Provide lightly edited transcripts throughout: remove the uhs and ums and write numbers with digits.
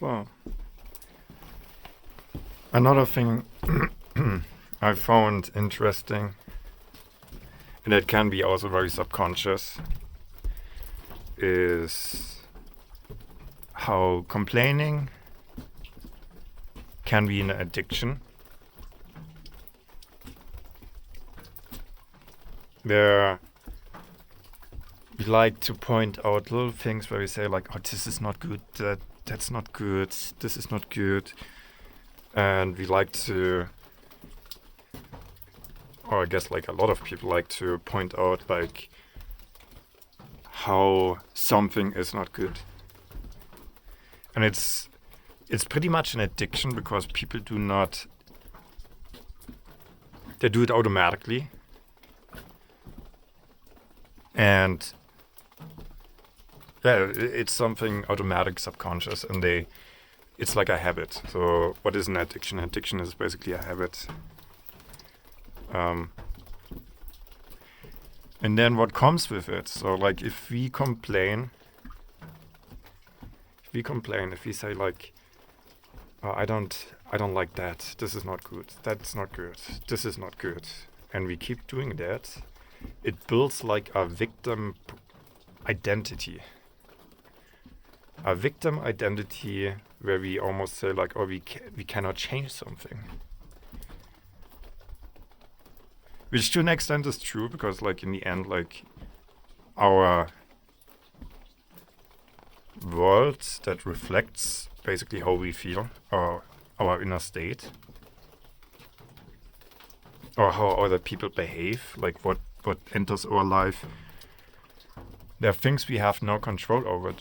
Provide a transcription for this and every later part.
Well, another thing I found interesting, and it can be also very subconscious, is how complaining can be an addiction. Where we like to point out little things where we say like, oh, this is not good, that's not good, this is not good. And we like to, or I guess like a lot of people like to point out like how something is not good. And it's pretty much an addiction because people they do it automatically. And yeah, it's something automatic, subconscious, and it's like a habit. So what is an addiction? Addiction is basically a habit. And then what comes with it? So like if we say like, oh, I don't like that. This is not good. That's not good. This is not good. And we keep doing that. It builds like a victim identity. A victim identity where we almost say like, oh, we cannot change something. Which to an extent is true because like in the end, like our world that reflects basically how we feel or our inner state or how other people behave, like what enters our life. There are things we have no control over,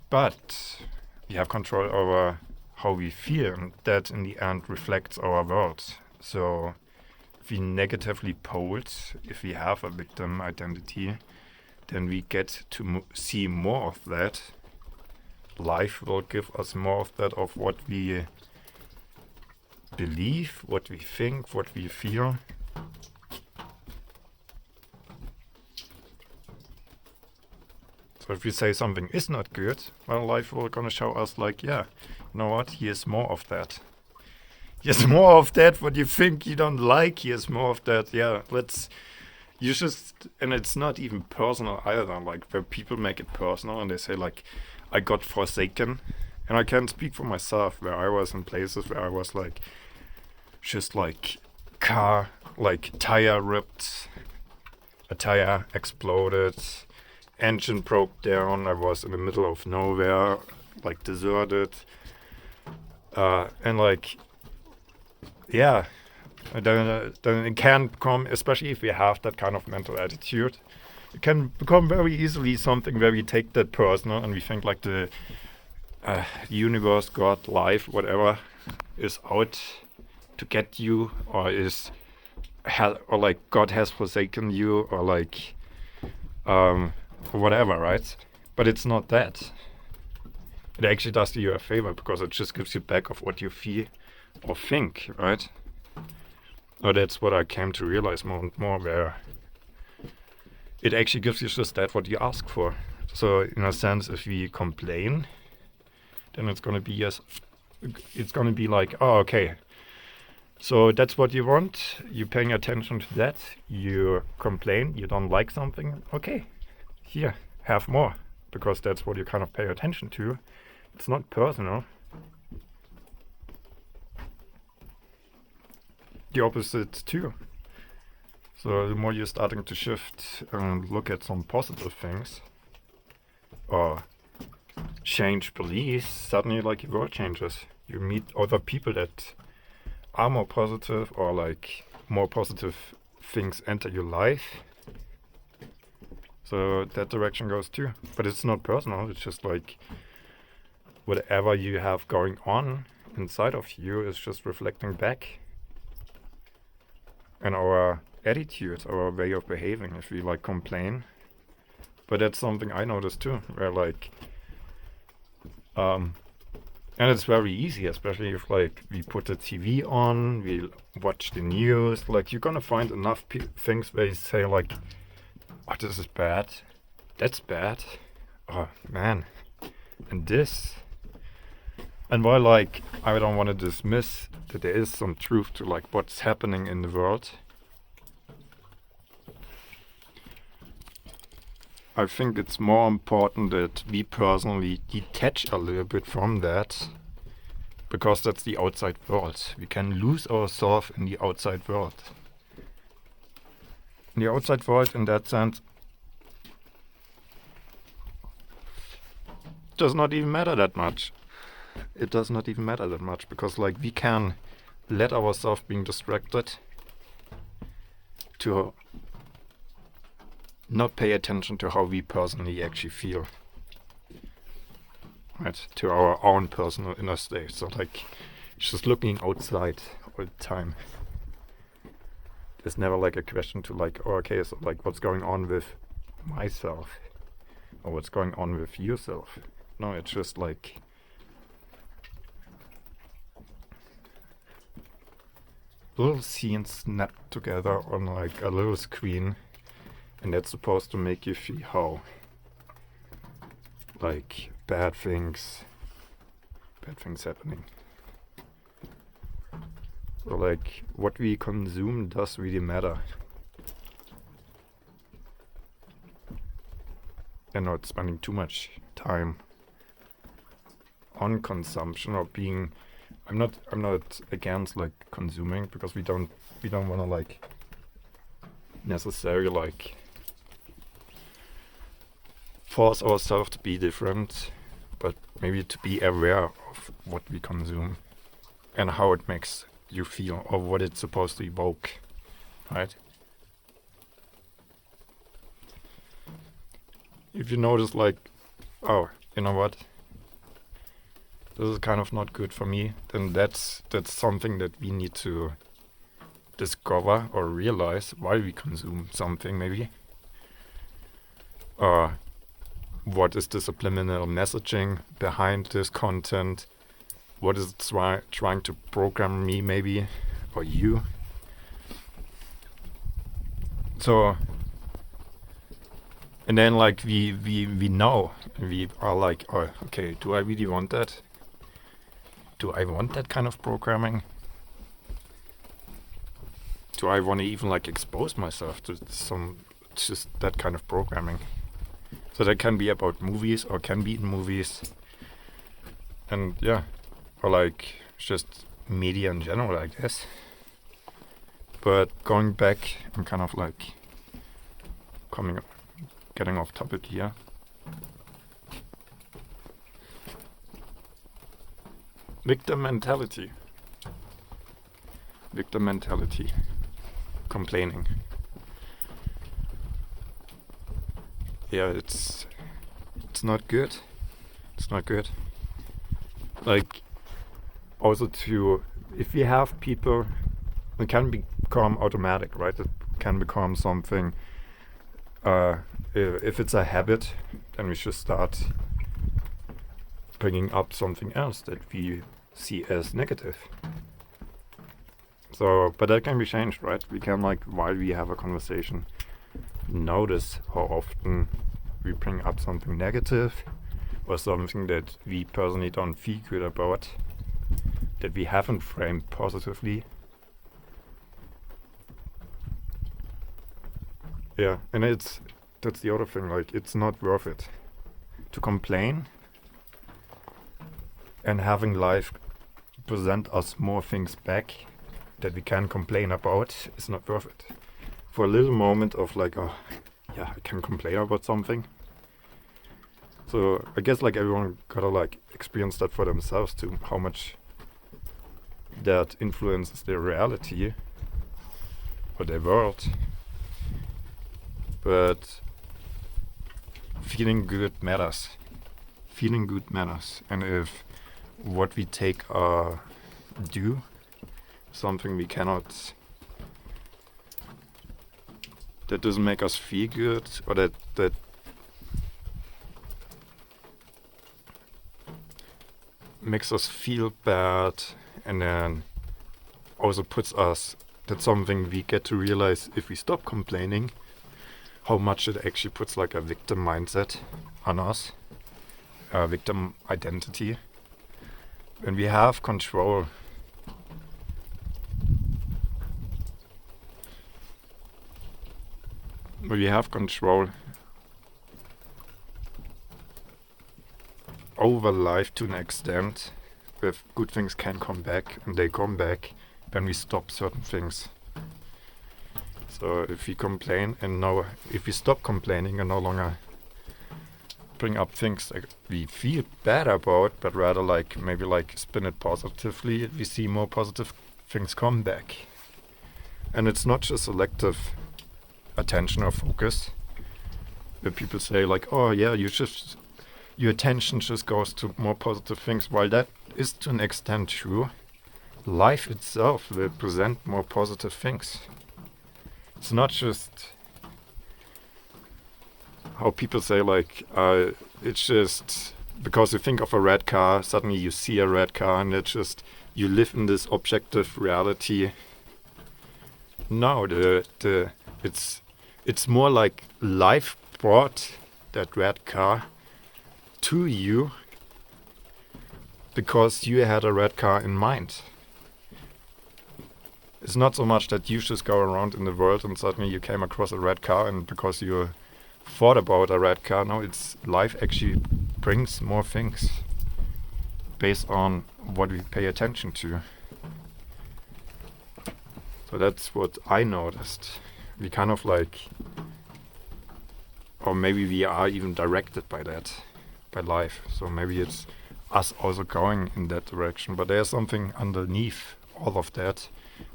but we have control over how we feel, and that in the end reflects our world. So if we negatively pose, if we have a victim identity, then we get to see more of that. Life will give us more of that, of what we believe, what we think, what we feel. So if we say something is not good, well, life will gonna show us like, yeah, you know what, here's more of that. Here's more of that, what you think you don't like, here's more of that, yeah, and it's not even personal either, like where people make it personal and they say like, I got forsaken, and I can speak for myself where I was in places where I was like, just like tire ripped, a tire exploded, engine broke down, I was in the middle of nowhere, like deserted, and like, yeah, then it can come, especially if we have that kind of mental attitude, it can become very easily something where we take that personal and we think like the universe, God, life, whatever, is out to get you, or or like God has forsaken you, or like whatever, right? But it's not that. It actually does you a favor because it just gives you back of what you feel or think, right? Or that's what I came to realize more and more, where it actually gives you just that what you ask for. So in a sense, if we complain, then it's gonna be like, oh, okay, so that's what you want, you're paying attention to that, you complain, you don't like something, okay, here, have more, because that's what you kind of pay attention to. It's not personal. The opposite too. So the more you're starting to shift and look at some positive things, or change beliefs, suddenly like your world changes. You meet other people that are more positive, or like more positive things enter your life. So that direction goes too. But it's not personal, it's just like whatever you have going on inside of you is just reflecting back. And our attitude, our way of behaving, if we like complain. But that's something I noticed too, where like and it's very easy, especially if like we put the TV on, we watch the news, like you're gonna find enough things where you say like, oh, this is bad, that's bad, oh man, and this. And while like I don't want to dismiss that there is some truth to like what's happening in the world, I think it's more important that we personally detach a little bit from that, because that's the outside world. We can lose ourselves in the outside world. In the outside world, in that sense, does not even matter that much. It does not even matter that much, because like we can let ourselves being distracted to not pay attention to how we personally actually feel, right? To our own personal inner state. So like just looking outside all the time. There's never like a question to like, oh, okay, so like what's going on with myself or what's going on with yourself. No, it's just like little scenes snapped together on like a little screen, and that's supposed to make you feel how like bad things happening. So like what we consume does really matter. And not spending too much time on consumption or being I'm not against like consuming, because we don't want to like necessarily like force ourselves to be different, but maybe to be aware of what we consume and how it makes you feel or what it's supposed to evoke, right? If you notice like, oh, you know what, this is kind of not good for me, then that's something that we need to discover or realize why we consume something, maybe. What is the subliminal messaging behind this content? What is it trying to program me, maybe, or you? So, and then like we know, we are like, oh, okay, do I really want that? Do I want that kind of programming? Do I want to even like expose myself to just that kind of programming? So that can be about movies or can be in movies. And yeah, or like just media in general, I guess. But going back, I'm kind of like getting off topic here. Victim mentality. Complaining. Yeah, it's not good. It's not good. Like, also if we have people, it can become automatic, right? It can become something, if it's a habit, then we should start bringing up something else that we see as negative. So, but that can be changed, right? We can, like, while we have a conversation, notice how often we bring up something negative or something that we personally don't feel good about, that we haven't framed positively. Yeah, and that's the other thing, like, it's not worth it to complain and having life present us more things back that we can complain about is not worth it. For a little moment of like, oh, yeah, I can complain about something. So I guess like everyone gotta like experience that for themselves too, how much that influences their reality or their world. But feeling good matters. And if what we take do something we cannot, that doesn't make us feel good, or that makes us feel bad, and then also puts us, that's something we get to realize if we stop complaining, how much it actually puts like a victim mindset on us, a victim identity. when we have control, over life to an extent, if good things can come back and they come back, then we stop certain things. So if we complain and now, if we stop complaining and no longer bring up things that we feel bad about, but rather like maybe like spin it positively, we see more positive things come back. And it's not just selective attention or focus, where people say like, oh yeah, your attention just goes to more positive things. While that is to an extent true, life itself will present more positive things. It's not just how people say like, it's just because you think of a red car, suddenly you see a red car and it's just, you live in this objective reality. No, it's more like life brought that red car to you because you had a red car in mind. It's not so much that you just go around in the world and suddenly you came across a red car and because you thought about a red car. No, it's life actually brings more things based on what we pay attention to. So that's what I noticed. We kind of like, or maybe we are even directed by that, by life. So maybe it's us also going in that direction. But there's something underneath all of that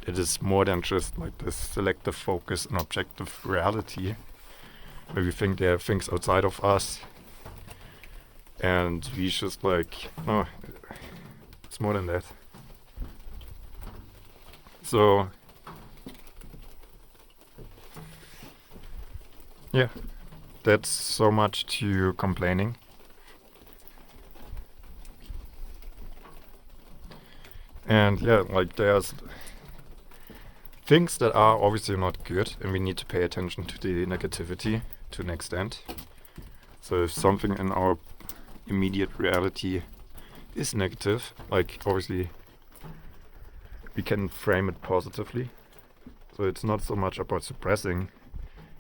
that is more than just like this selective focus and objective reality, where we think there are things outside of us, and we just like, no, it's more than that. So, yeah, that's so much to complaining. And yeah, like there's things that are obviously not good, and we need to pay attention to the negativity to an extent. So if something in our immediate reality is negative, like obviously we can frame it positively. So it's not so much about suppressing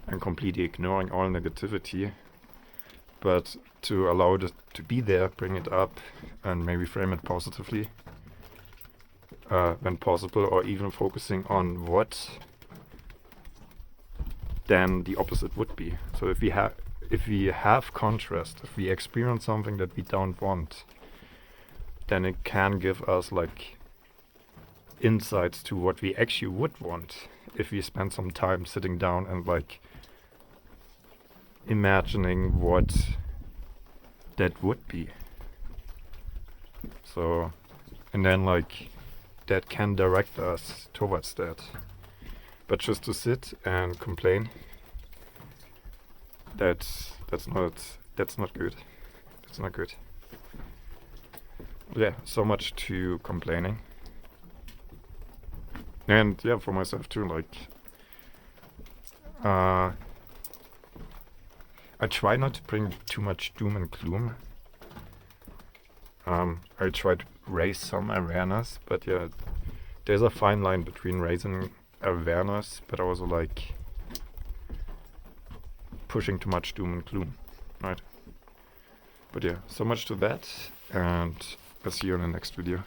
and completely ignoring all negativity, but to allow it to be there, bring it up, and maybe frame it positively when possible, or even focusing on what then the opposite would be. So if we have contrast, if we experience something that we don't want, then it can give us like insights to what we actually would want if we spend some time sitting down and like imagining what that would be. So, and then like that can direct us towards that. But just to sit and complain, that's not good. That's not good. Yeah, so much to complaining. And yeah, for myself too, like I try not to bring too much doom and gloom. I try to raise some awareness, but yeah, there's a fine line between raising awareness, but also like pushing too much doom and gloom, right? But yeah, so much to that, and I'll see you in the next video.